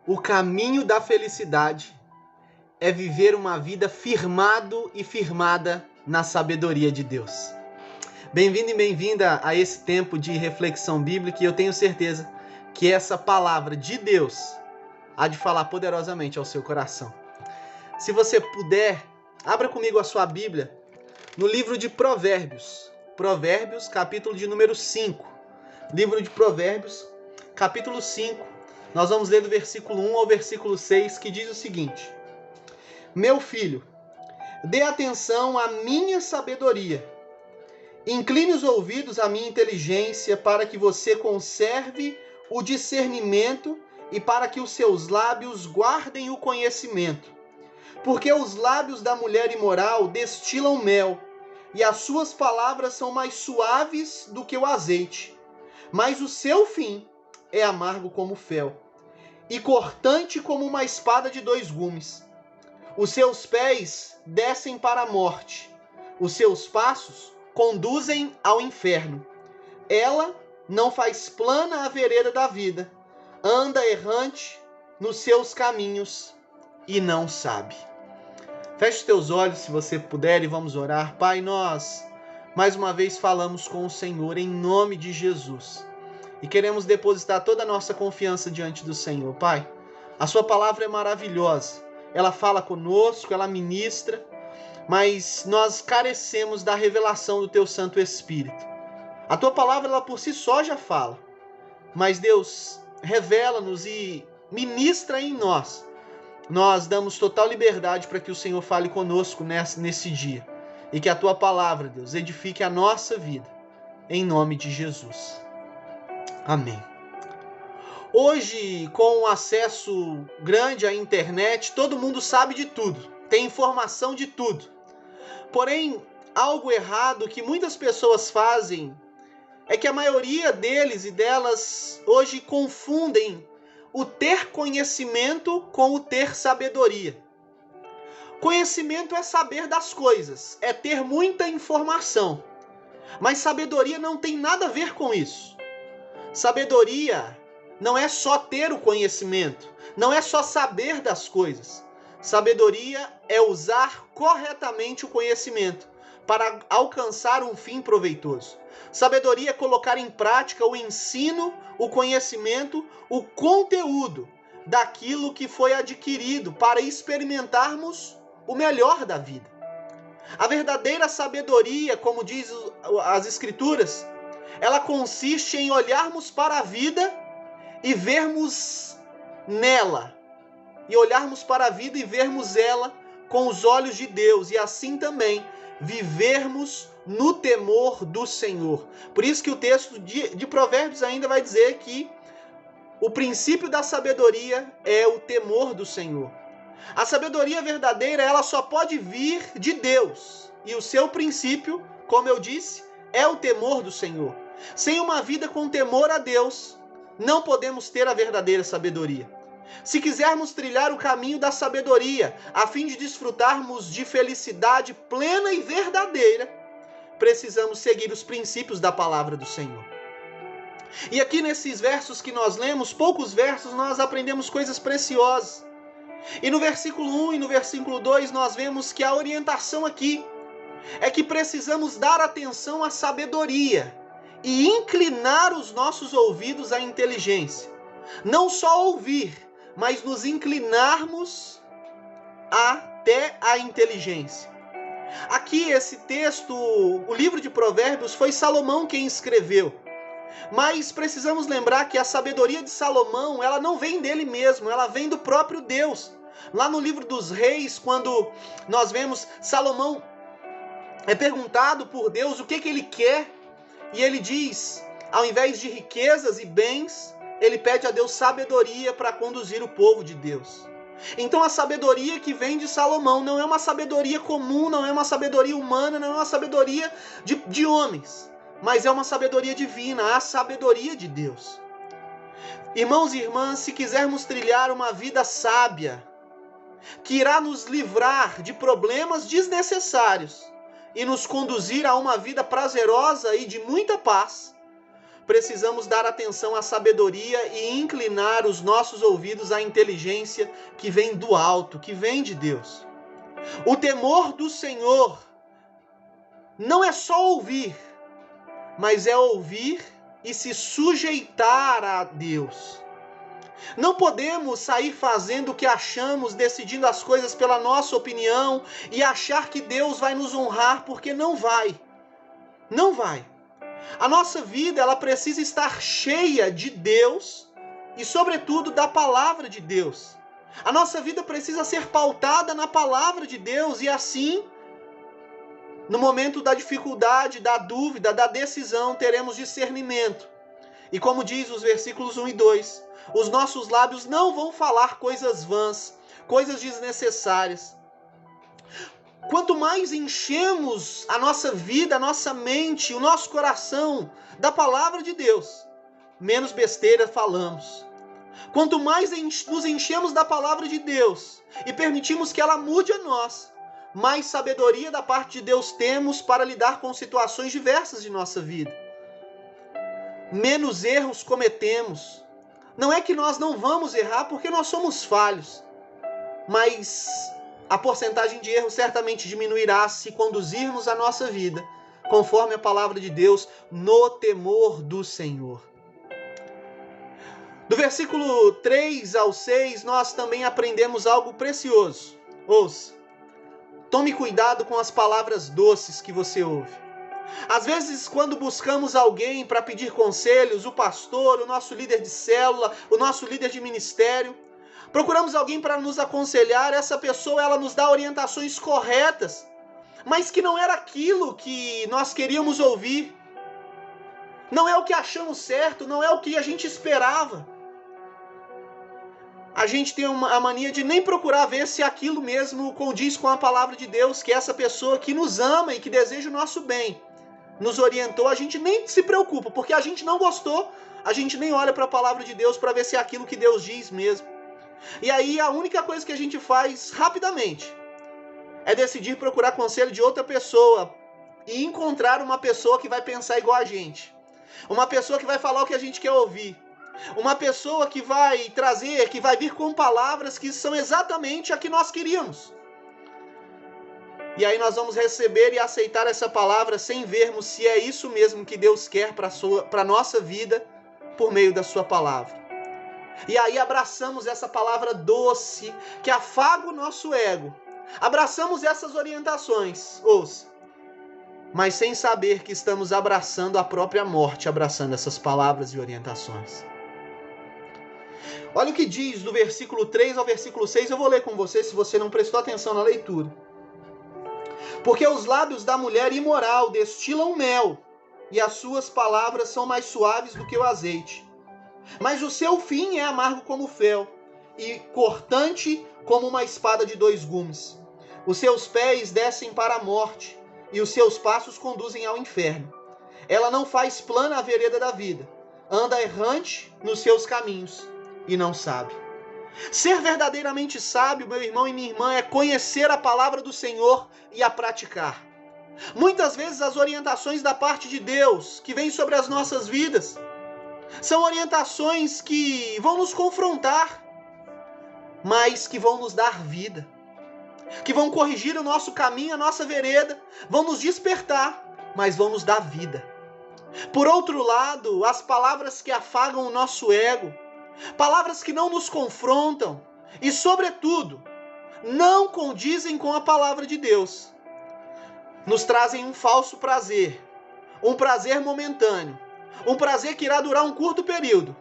O caminho da felicidade é viver uma vida firmado e firmada na sabedoria de Deus. Bem-vindo e bem-vinda a esse tempo de reflexão bíblica, e eu tenho certeza que essa palavra de Deus há de falar poderosamente ao seu coração. Se você puder, abra comigo a sua Bíblia no livro de Provérbios. Provérbios, capítulo de número 5. Livro de Provérbios, capítulo 5. Nós vamos ler do versículo 1 ao versículo 6, que diz o seguinte: Meu filho, dê atenção à minha sabedoria. Incline os ouvidos à minha inteligência, para que você conserve o discernimento e para que os seus lábios guardem o conhecimento. Porque os lábios da mulher imoral destilam mel, e as suas palavras são mais suaves do que o azeite. Mas o seu fim é amargo como fel, e cortante como uma espada de 2 gumes. Os seus pés descem para a morte, os seus passos conduzem ao inferno. Ela não faz plana a vereda da vida, anda errante nos seus caminhos e não sabe. Feche os teus olhos se você puder e vamos orar. Pai, nós mais uma vez falamos com o Senhor em nome de Jesus. E queremos depositar toda a nossa confiança diante do Senhor. Pai, a sua palavra é maravilhosa. Ela fala conosco, ela ministra, mas nós carecemos da revelação do teu Santo Espírito. A tua palavra, ela por si só já fala. Mas Deus, revela-nos e ministra em nós. Nós damos total liberdade para que o Senhor fale conosco nesse dia. E que a tua palavra, Deus, edifique a nossa vida. Em nome de Jesus. Amém. Hoje, com o acesso grande à internet, todo mundo sabe de tudo, tem informação de tudo. Porém, algo errado que muitas pessoas fazem é que a maioria deles e delas hoje confundem o ter conhecimento com o ter sabedoria. Conhecimento é saber das coisas, é ter muita informação. Mas sabedoria não tem nada a ver com isso. Sabedoria não é só ter o conhecimento, não é só saber das coisas. Sabedoria é usar corretamente o conhecimento para alcançar um fim proveitoso. Sabedoria é colocar em prática o ensino, o conhecimento, o conteúdo daquilo que foi adquirido para experimentarmos o melhor da vida. A verdadeira sabedoria, como diz as Escrituras, ela consiste em olharmos para a vida e vermos nela. E olharmos para a vida e vermos ela com os olhos de Deus. E assim também vivermos no temor do Senhor. Por isso que o texto de Provérbios ainda vai dizer que o princípio da sabedoria é o temor do Senhor. A sabedoria verdadeira, ela só pode vir de Deus. E o seu princípio, como eu disse, é o temor do Senhor. Sem uma vida com temor a Deus, não podemos ter a verdadeira sabedoria. Se quisermos trilhar o caminho da sabedoria, a fim de desfrutarmos de felicidade plena e verdadeira, precisamos seguir os princípios da palavra do Senhor. E aqui nesses versos que nós lemos, poucos versos, nós aprendemos coisas preciosas. E no versículo 1 e no versículo 2 nós vemos que a orientação aqui é que precisamos dar atenção à sabedoria e inclinar os nossos ouvidos à inteligência. Não só ouvir, mas nos inclinarmos até a inteligência. Aqui esse texto, o livro de Provérbios, foi Salomão quem escreveu. Mas precisamos lembrar que a sabedoria de Salomão, ela não vem dele mesmo, ela vem do próprio Deus. Lá no livro dos Reis, quando nós vemos Salomão é perguntado por Deus o que ele quer, e ele diz, ao invés de riquezas e bens, ele pede a Deus sabedoria para conduzir o povo de Deus. Então a sabedoria que vem de Salomão não é uma sabedoria comum, não é uma sabedoria humana, não é uma sabedoria de homens, mas é uma sabedoria divina, a sabedoria de Deus. Irmãos e irmãs, se quisermos trilhar uma vida sábia, que irá nos livrar de problemas desnecessários e nos conduzir a uma vida prazerosa e de muita paz, precisamos dar atenção à sabedoria e inclinar os nossos ouvidos à inteligência que vem do alto, que vem de Deus. O temor do Senhor não é só ouvir, mas é ouvir e se sujeitar a Deus. Não podemos sair fazendo o que achamos, decidindo as coisas pela nossa opinião e achar que Deus vai nos honrar, porque não vai. Não vai. A nossa vida, ela precisa estar cheia de Deus e, sobretudo, da palavra de Deus. A nossa vida precisa ser pautada na palavra de Deus e assim, no momento da dificuldade, da dúvida, da decisão, teremos discernimento. E como diz os versículos 1 e 2, os nossos lábios não vão falar coisas vãs, coisas desnecessárias. Quanto mais enchemos a nossa vida, a nossa mente, o nosso coração da palavra de Deus, menos besteira falamos. Quanto mais nos enchemos da palavra de Deus e permitimos que ela mude a nós, mais sabedoria da parte de Deus temos para lidar com situações diversas de nossa vida. Menos erros cometemos. Não é que nós não vamos errar, porque nós somos falhos, mas a porcentagem de erro certamente diminuirá se conduzirmos a nossa vida conforme a palavra de Deus, no temor do Senhor. Do versículo 3 ao 6, nós também aprendemos algo precioso. Ouça, tome cuidado com as palavras doces que você ouve. Às vezes, quando buscamos alguém para pedir conselhos, o pastor, o nosso líder de célula, o nosso líder de ministério, procuramos alguém para nos aconselhar, essa pessoa ela nos dá orientações corretas, mas que não era aquilo que nós queríamos ouvir. Não é o que achamos certo, não é o que a gente esperava. A gente tem a mania de nem procurar ver se aquilo mesmo condiz com a palavra de Deus, que essa pessoa que nos ama e que deseja o nosso bem nos orientou, a gente nem se preocupa, porque a gente não gostou, a gente nem olha para a palavra de Deus para ver se é aquilo que Deus diz mesmo. E aí a única coisa que a gente faz rapidamente é decidir procurar conselho de outra pessoa e encontrar uma pessoa que vai pensar igual a gente. Uma pessoa que vai falar o que a gente quer ouvir. Uma pessoa que vai trazer, que vai vir com palavras que são exatamente a que nós queríamos. E aí nós vamos receber e aceitar essa palavra sem vermos se é isso mesmo que Deus quer para a nossa vida por meio da sua palavra. E aí abraçamos essa palavra doce que afaga o nosso ego. Abraçamos essas orientações, ouça, mas sem saber que estamos abraçando a própria morte, abraçando essas palavras e orientações. Olha o que diz do versículo 3 ao versículo 6, eu vou ler com você se você não prestou atenção na leitura. Porque os lábios da mulher imoral destilam mel, e as suas palavras são mais suaves do que o azeite. Mas o seu fim é amargo como fel, e cortante como uma espada de 2 gumes. Os seus pés descem para a morte, e os seus passos conduzem ao inferno. Ela não faz plana a vereda da vida, anda errante nos seus caminhos, e não sabe. Ser verdadeiramente sábio, meu irmão e minha irmã, é conhecer a palavra do Senhor e a praticar. Muitas vezes as orientações da parte de Deus que vêm sobre as nossas vidas são orientações que vão nos confrontar, mas que vão nos dar vida, que vão corrigir o nosso caminho, a nossa vereda, vão nos despertar, mas vão nos dar vida. Por outro lado, as palavras que afagam o nosso ego, palavras que não nos confrontam e, sobretudo, não condizem com a palavra de Deus, nos trazem um falso prazer, um prazer momentâneo, um prazer que irá durar um curto período.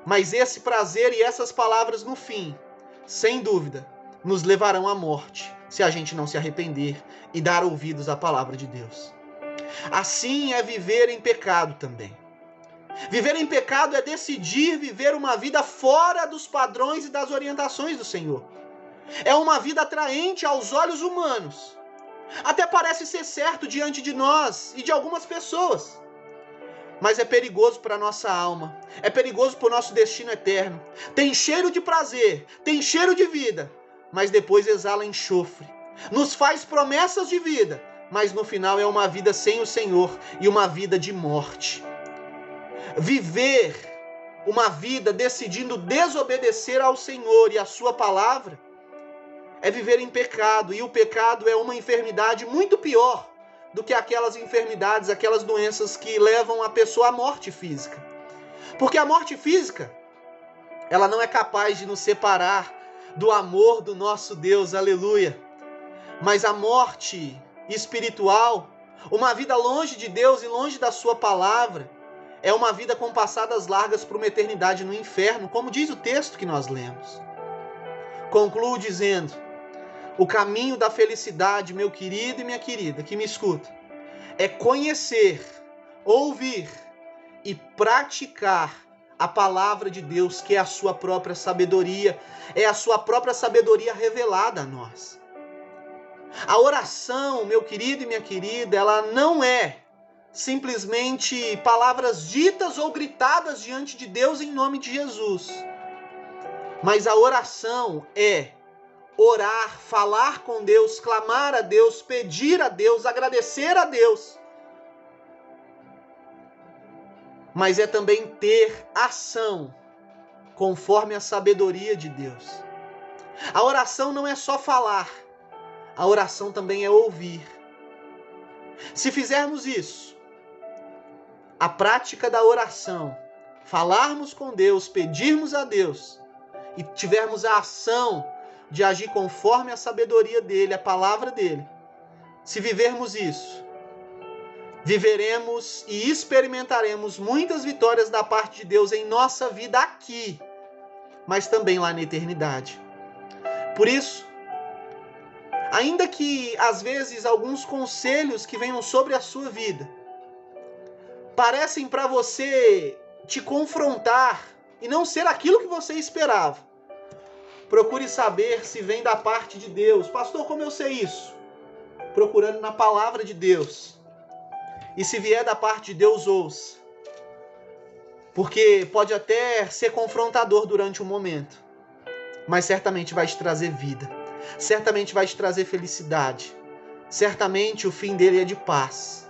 Mas esse prazer e essas palavras no fim, sem dúvida, nos levarão à morte, se a gente não se arrepender e dar ouvidos à palavra de Deus. Assim é viver em pecado também. Viver em pecado é decidir viver uma vida fora dos padrões e das orientações do Senhor. É uma vida atraente aos olhos humanos. Até parece ser certo diante de nós e de algumas pessoas. Mas é perigoso para a nossa alma. É perigoso para o nosso destino eterno. Tem cheiro de prazer, tem cheiro de vida, mas depois exala enxofre. Nos faz promessas de vida, mas no final é uma vida sem o Senhor e uma vida de morte. Viver uma vida decidindo desobedecer ao Senhor e à sua palavra é viver em pecado, e o pecado é uma enfermidade muito pior do que aquelas enfermidades, aquelas doenças que levam a pessoa à morte física. Porque a morte física, ela não é capaz de nos separar do amor do nosso Deus, aleluia. Mas a morte espiritual, uma vida longe de Deus e longe da sua palavra, é uma vida com passadas largas para uma eternidade no inferno, como diz o texto que nós lemos. Concluo dizendo: o caminho da felicidade, meu querido e minha querida, que me escuta, é conhecer, ouvir e praticar a palavra de Deus, que é a sua própria sabedoria, é a sua própria sabedoria revelada a nós. A oração, meu querido e minha querida, ela não é simplesmente palavras ditas ou gritadas diante de Deus em nome de Jesus. Mas a oração é orar, falar com Deus, clamar a Deus, pedir a Deus, agradecer a Deus. Mas é também ter ação conforme a sabedoria de Deus. A oração não é só falar, a oração também é ouvir. Se fizermos isso, a prática da oração, falarmos com Deus, pedirmos a Deus e tivermos a ação de agir conforme a sabedoria dele, a palavra dele, se vivermos isso, viveremos e experimentaremos muitas vitórias da parte de Deus em nossa vida aqui, mas também lá na eternidade. Por isso, ainda que às vezes alguns conselhos que venham sobre a sua vida parecem para você te confrontar e não ser aquilo que você esperava, procure saber se vem da parte de Deus. Pastor, como eu sei isso? Procurando na palavra de Deus. E se vier da parte de Deus, ouça. Porque pode até ser confrontador durante um momento, mas certamente vai te trazer vida. Certamente vai te trazer felicidade. Certamente o fim dele é de paz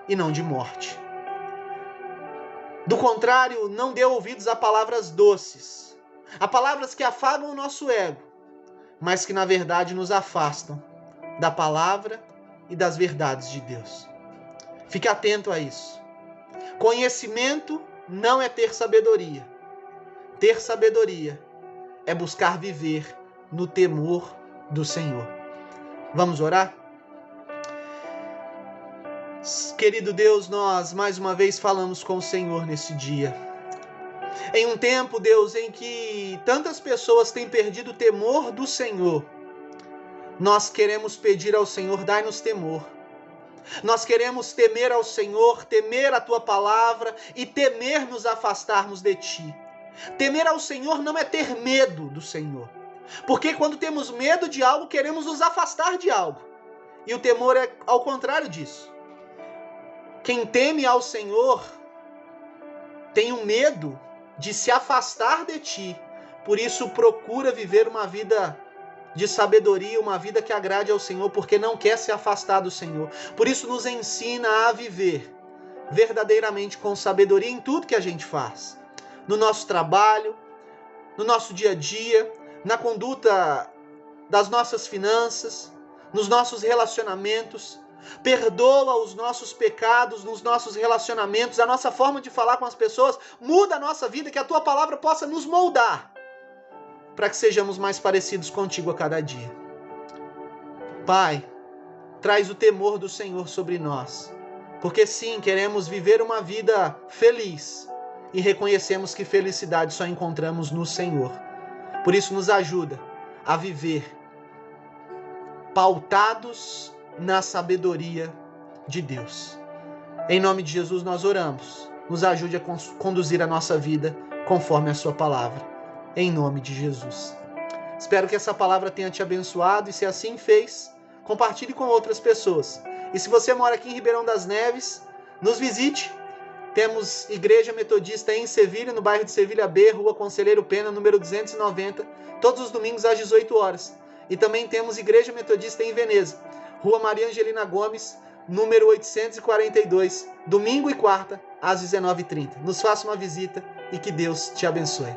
e não de morte. Do contrário, não dê ouvidos a palavras doces, a palavras que afagam o nosso ego, mas que na verdade nos afastam da palavra e das verdades de Deus. Fique atento a isso. Conhecimento não é ter sabedoria. Ter sabedoria é buscar viver no temor do Senhor. Vamos orar? Querido Deus, nós mais uma vez falamos com o Senhor nesse dia. Em um tempo, Deus, em que tantas pessoas têm perdido o temor do Senhor, nós queremos pedir ao Senhor, dai-nos temor. Nós queremos temer ao Senhor, temer a Tua palavra e temer nos afastarmos de Ti. Temer ao Senhor não é ter medo do Senhor, porque quando temos medo de algo, queremos nos afastar de algo. E o temor é ao contrário disso. Quem teme ao Senhor tem um medo de se afastar de Ti. Por isso procura viver uma vida de sabedoria, uma vida que agrade ao Senhor, porque não quer se afastar do Senhor. Por isso nos ensina a viver verdadeiramente com sabedoria em tudo que a gente faz. No nosso trabalho, no nosso dia a dia, na conduta das nossas finanças, nos nossos relacionamentos. Perdoa os nossos pecados nos nossos relacionamentos, a nossa forma de falar com as pessoas, muda a nossa vida, que a Tua palavra possa nos moldar, para que sejamos mais parecidos contigo a cada dia. Pai, traz o temor do Senhor sobre nós, porque sim, queremos viver uma vida feliz e reconhecemos que felicidade só encontramos no Senhor. Por isso nos ajuda a viver pautados na sabedoria de Deus. Em nome de Jesus nós oramos. Nos ajude a conduzir a nossa vida conforme a Sua palavra. Em nome de Jesus. Espero que essa palavra tenha te abençoado e se assim fez, compartilhe com outras pessoas. E se você mora aqui em Ribeirão das Neves, nos visite. Temos Igreja Metodista em Sevilha, no bairro de Sevilha B, Rua Conselheiro Pena, número 290, todos os domingos às 18 horas. E também temos Igreja Metodista em Veneza, Rua Maria Angelina Gomes, número 842, domingo e quarta, às 19h30. Nos faça uma visita e que Deus te abençoe.